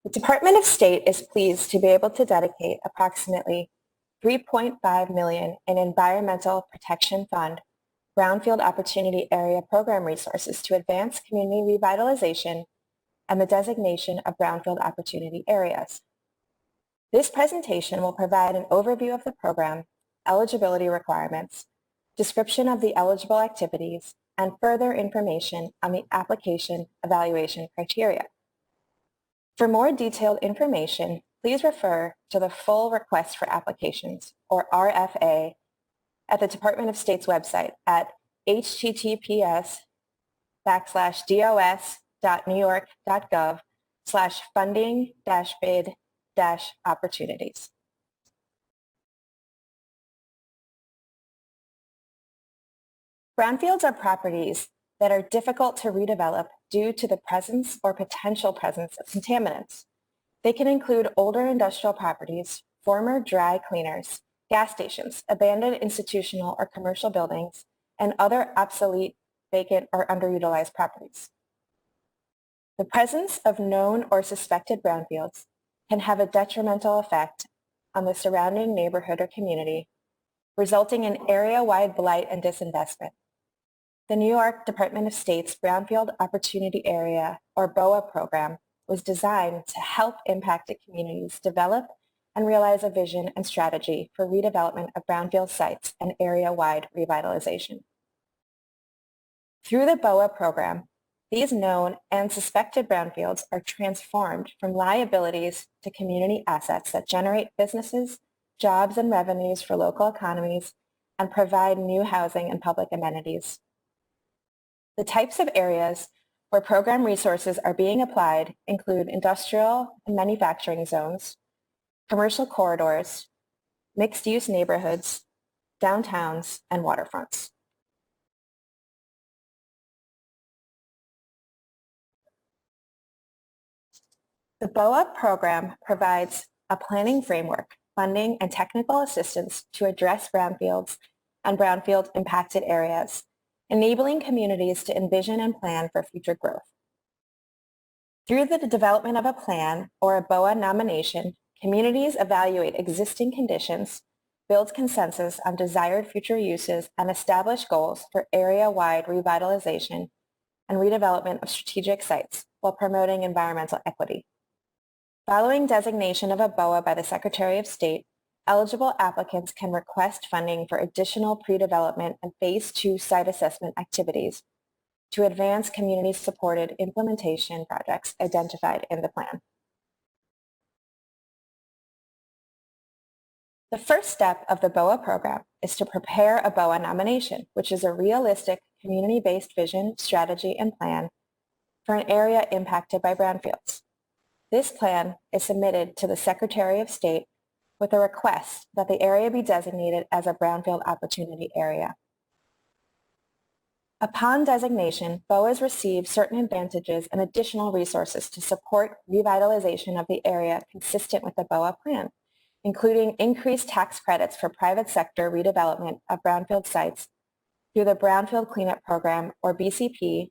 The Department of State is pleased to be able to dedicate approximately $3.5 million in Environmental Protection Fund Brownfield Opportunity Area Program resources to advance community revitalization and the designation of brownfield opportunity areas. This presentation will provide an overview of the program, eligibility requirements, description of the eligible activities, and further information on the application evaluation criteria. For more detailed information, please refer to the full request for applications, or RFA, at the Department of State's website at https:/dos.newyork.gov/funding-bid-opportunities. Brownfields are properties that are difficult to redevelop due to the presence or potential presence of contaminants. They can include older industrial properties, former dry cleaners, gas stations, abandoned institutional or commercial buildings, and other obsolete, vacant, or underutilized properties. The presence of known or suspected brownfields can have a detrimental effect on the surrounding neighborhood or community, resulting in area-wide blight and disinvestment. The New York Department of State's Brownfield Opportunity Area, or BOA program, was designed to help impacted communities develop and realize a vision and strategy for redevelopment of brownfield sites and area-wide revitalization. Through the BOA program, these known and suspected brownfields are transformed from liabilities to community assets that generate businesses, jobs, and revenues for local economies and provide new housing and public amenities. The types of areas where program resources are being applied include industrial and manufacturing zones, commercial corridors, mixed-use neighborhoods, downtowns, and waterfronts. The BOA program provides a planning framework, funding, and technical assistance to address brownfields and brownfield impacted areas, enabling communities to envision and plan for future growth. Through the development of a plan or a BOA nomination, communities evaluate existing conditions, build consensus on desired future uses, and establish goals for area-wide revitalization and redevelopment of strategic sites while promoting environmental equity. Following designation of a BOA by the Secretary of State, eligible applicants can request funding for additional pre-development and Phase 2 site assessment activities to advance community-supported implementation projects identified in the plan. The first step of the BOA program is to prepare a BOA nomination, which is a realistic community-based vision, strategy, and plan for an area impacted by brownfields. This plan is submitted to the Secretary of State with a request that the area be designated as a brownfield opportunity area. Upon designation, BOAs receive certain advantages and additional resources to support revitalization of the area consistent with the BOA plan, including increased tax credits for private sector redevelopment of brownfield sites through the Brownfield Cleanup Program, or BCP,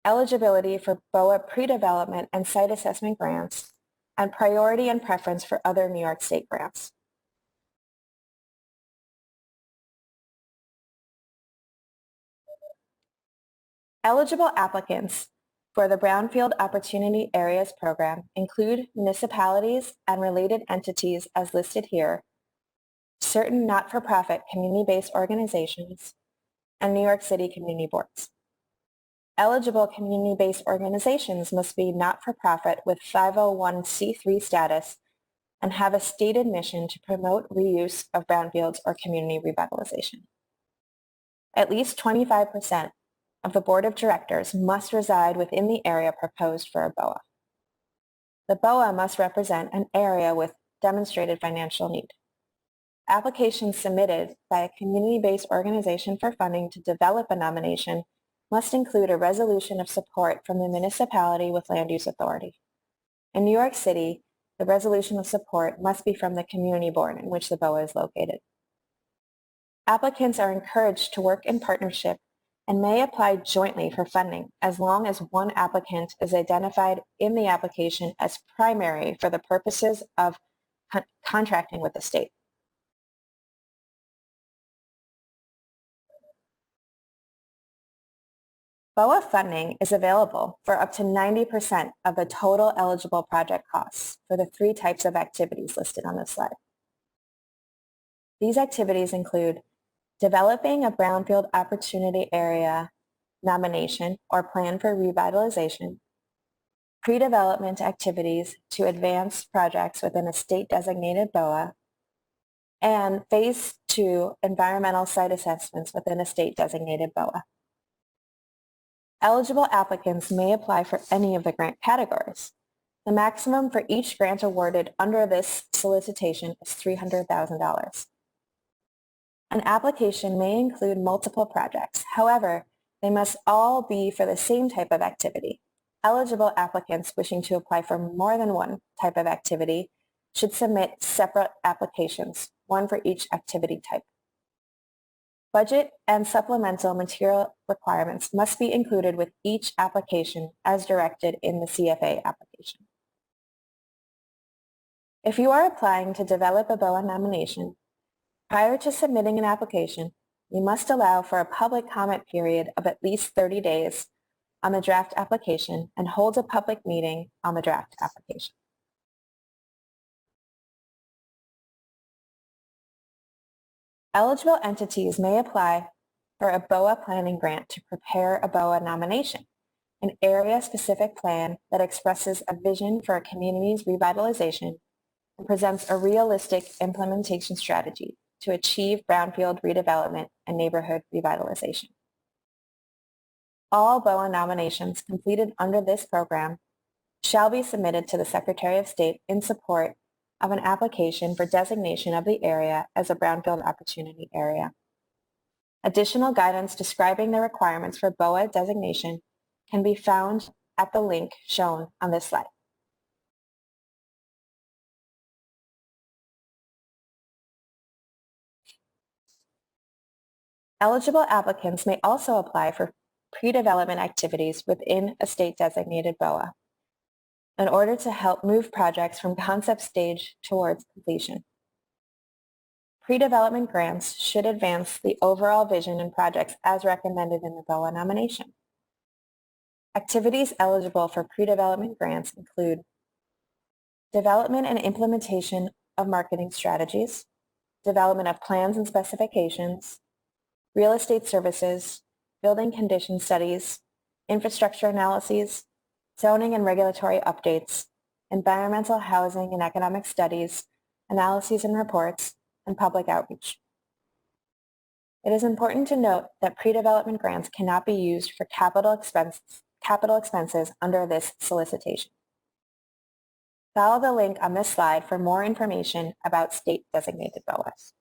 eligibility for BOA pre-development and site assessment grants, and priority and preference for other New York State grants. Eligible applicants for the Brownfield Opportunity Areas program include municipalities and related entities as listed here, certain not-for-profit community-based organizations, and New York City community boards. Eligible community-based organizations must be not-for-profit with 501c3 status and have a stated mission to promote reuse of brownfields or community revitalization. At least 25% of the board of directors must reside within the area proposed for a BOA. The BOA must represent an area with demonstrated financial need. Applications submitted by a community-based organization for funding to develop a nomination must include a resolution of support from the municipality with land use authority. In New York City, the resolution of support must be from the community board in which the BOA is located. Applicants are encouraged to work in partnership and may apply jointly for funding as long as one applicant is identified in the application as primary for the purposes of contracting with the state. BOA funding is available for up to 90% of the total eligible project costs for the 3 types of activities listed on this slide. These activities include developing a Brownfield Opportunity Area nomination or plan for revitalization, pre-development activities to advance projects within a state-designated BOA, and Phase 2 environmental site assessments within a state-designated BOA. Eligible applicants may apply for any of the grant categories. The maximum for each grant awarded under this solicitation is $300,000. An application may include multiple projects. However, they must all be for the same type of activity. Eligible applicants wishing to apply for more than one type of activity should submit separate applications, one for each activity type. Budget and supplemental material requirements must be included with each application as directed in the CFA application. If you are applying to develop a BOA nomination, prior to submitting an application, you must allow for a public comment period of at least 30 days on the draft application and hold a public meeting on the draft application. Eligible entities may apply for a BOA planning grant to prepare a BOA nomination, an area-specific plan that expresses a vision for a community's revitalization and presents a realistic implementation strategy to achieve brownfield redevelopment and neighborhood revitalization. All BOA nominations completed under this program shall be submitted to the Secretary of State in support of an application for designation of the area as a Brownfield Opportunity Area. Additional guidance describing the requirements for BOA designation can be found at the link shown on this slide. Eligible applicants may also apply for pre-development activities within a state-designated BOA in order to help move projects from concept stage towards completion. Pre-development grants should advance the overall vision and projects as recommended in the BOA nomination. Activities eligible for pre-development grants include development and implementation of marketing strategies, development of plans and specifications, real estate services, building condition studies, infrastructure analyses, zoning and regulatory updates, environmental, housing, and economic studies, analyses and reports, and public outreach. It is important to note that pre-development grants cannot be used for capital expenses under this solicitation. Follow the link on this slide for more information about state-designated BOAs.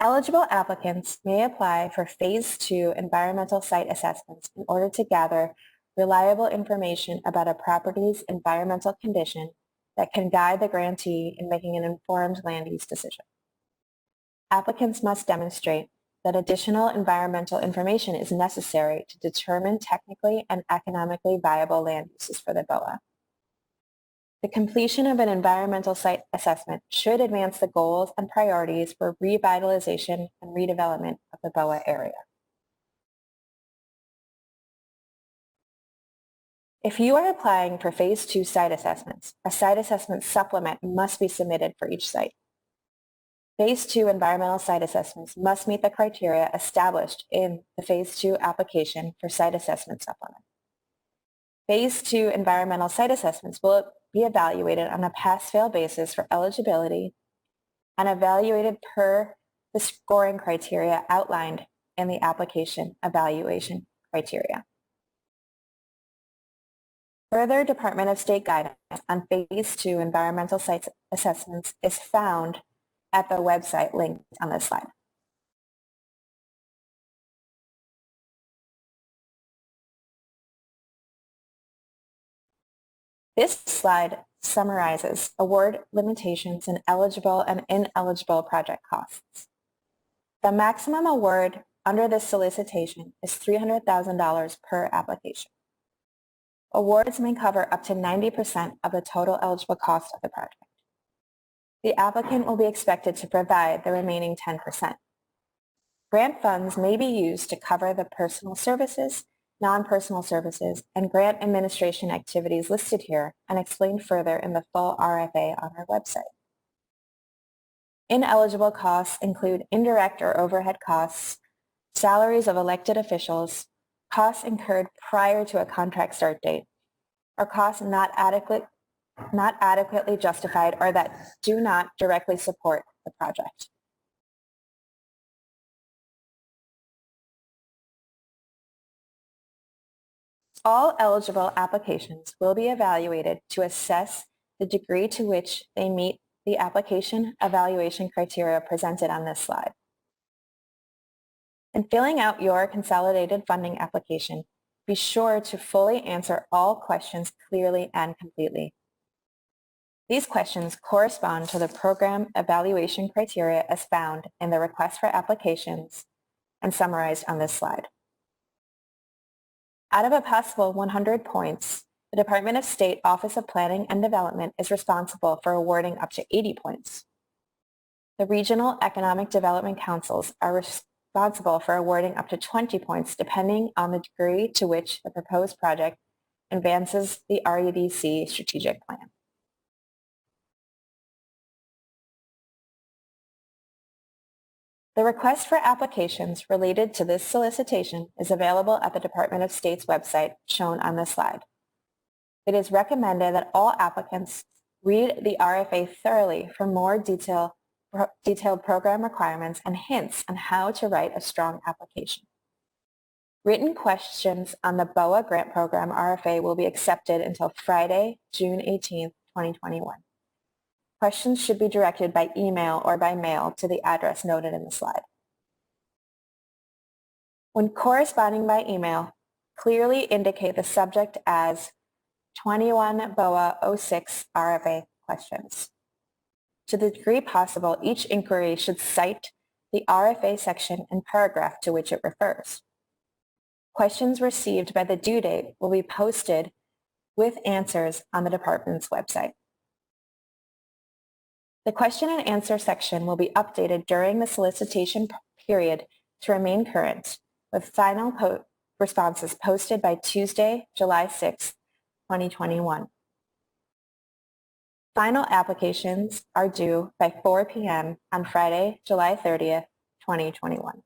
Eligible applicants may apply for Phase 2 environmental site assessments in order to gather reliable information about a property's environmental condition that can guide the grantee in making an informed land use decision. Applicants must demonstrate that additional environmental information is necessary to determine technically and economically viable land uses for the BOA. The completion of an environmental site assessment should advance the goals and priorities for revitalization and redevelopment of the BOA area. If you are applying for Phase 2 site assessments, a site assessment supplement must be submitted for each site. Phase 2 environmental site assessments must meet the criteria established in the Phase 2 application for site assessment supplement. Phase 2 environmental site assessments will be evaluated on a pass-fail basis for eligibility and evaluated per the scoring criteria outlined in the application evaluation criteria. Further Department of State guidance on Phase 2 environmental site assessments is found at the website linked on this slide. This slide summarizes award limitations and eligible and ineligible project costs. The maximum award under this solicitation is $300,000 per application. Awards may cover up to 90% of the total eligible cost of the project. The applicant will be expected to provide the remaining 10%. Grant funds may be used to cover the personal services, non-personal services, and grant administration activities listed here and explained further in the full RFA on our website. Ineligible costs include indirect or overhead costs, salaries of elected officials, costs incurred prior to a contract start date, or costs not adequately justified or that do not directly support the project. All eligible applications will be evaluated to assess the degree to which they meet the application evaluation criteria presented on this slide. In filling out your consolidated funding application, be sure to fully answer all questions clearly and completely. These questions correspond to the program evaluation criteria as found in the request for applications and summarized on this slide. Out of a possible 100 points, the Department of State Office of Planning and Development is responsible for awarding up to 80 points. The Regional Economic Development Councils are responsible for awarding up to 20 points depending on the degree to which the proposed project advances the REDC strategic plan. The request for applications related to this solicitation is available at the Department of State's website shown on this slide. It is recommended that all applicants read the RFA thoroughly for more detailed program requirements and hints on how to write a strong application. Written questions on the BOA Grant Program RFA will be accepted until Friday, June 18, 2021. Questions should be directed by email or by mail to the address noted in the slide. When corresponding by email, clearly indicate the subject as 21 BOA 06 RFA questions. To the degree possible, each inquiry should cite the RFA section and paragraph to which it refers. Questions received by the due date will be posted with answers on the department's website. The question and answer section will be updated during the solicitation period to remain current, with final responses posted by Tuesday, July 6, 2021. Final applications are due by 4 p.m. on Friday, July 30th, 2021.